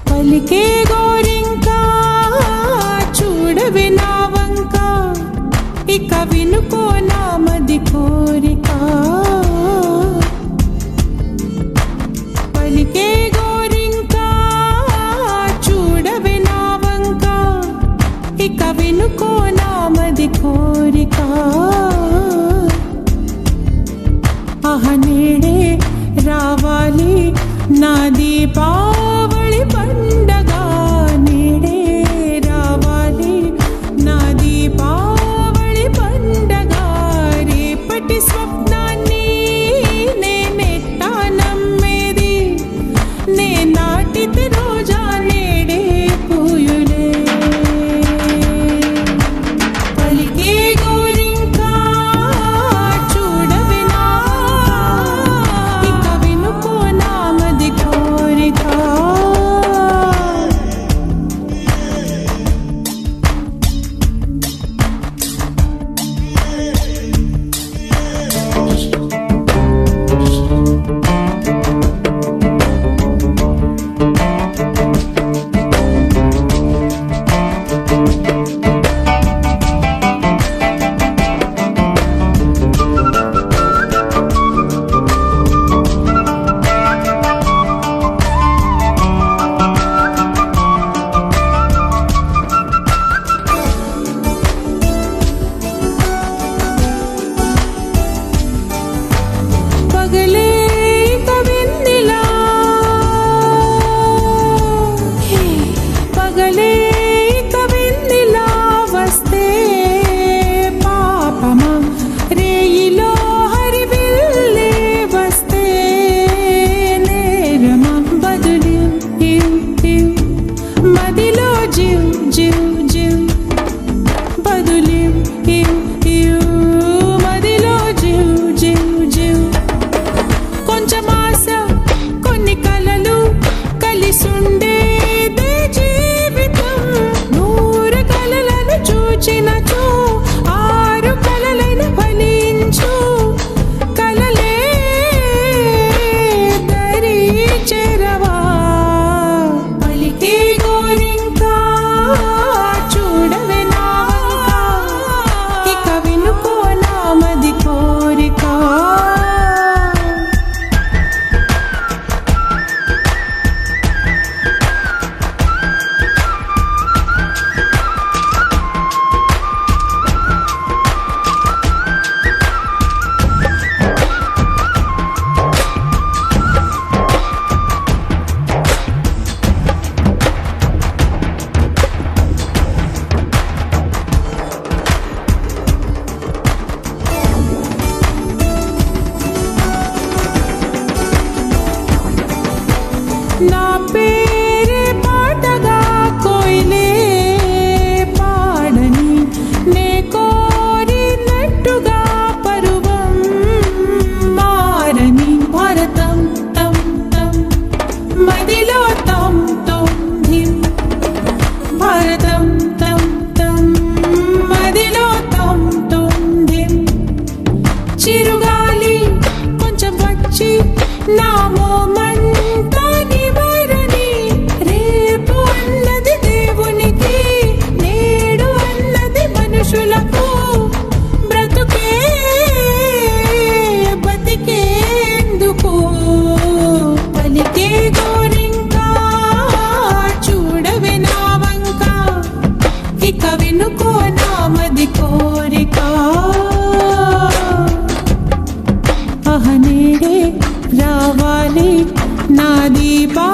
పలికే గోరింకా చూడవే నా వంక, ఇక వినుకో నా మది కోరిక. పలికే గోరింకా చూడవే నా వంక, ఇక వినుకో నా మది కోరిక. ఆహ నేడే రావాలి నా దీపావళి పండగ, నేడే రావాలి నా దీపావళి పండగ. రేపటి స్వప్నాన్ని నేనెట్టా నమ్మేది, నే నాటితే రోజా నేడే పూయులే. పలికే గోరింకా చూడవే నా, ఇక వినుకో నా మది కోరిక. పగలే కవిన్నిలా, పగలే కవిన్నిలా వస్తే పాపమా, రేయిలో హరివిల్లే వస్తే నేరమా. బదులు మదిలో జివ్ జివ్ జివ్, బదులు మదిలో జివ్ జివ్ జివ్. కొంచెం ఆశ కొన్ని కలలు కలిసుండేదే జీవితం. 100 కలలను చూచినచో 6 కలలైన ఫలించు. కలలే దరి చేరవా. పలికే గోరింకా చూడవే నా వంక, ఇక వినుకో నా మది కోరిక. నా పేరే పాటగా కోయిలే పాడని, నే కోరినట్టుగా పరువం మారని. భారతం తం తం మదిలో తం తం ధిం, భారతం తం తం మదిలో తం తం ధిం. చిరుగాలి కొంచెం వచ్చి నా మోమంతా నివారని. రేపు అన్నది దేవునికి, నేడు అన్నది మనుషులకు. బ్రతుకే బతికేందుకు. పలికే గోరింకా చూడవే నా వంక, ఇక వినుకో నా మది కోరిక. ఆహ నేడే రావాలి నా దీపా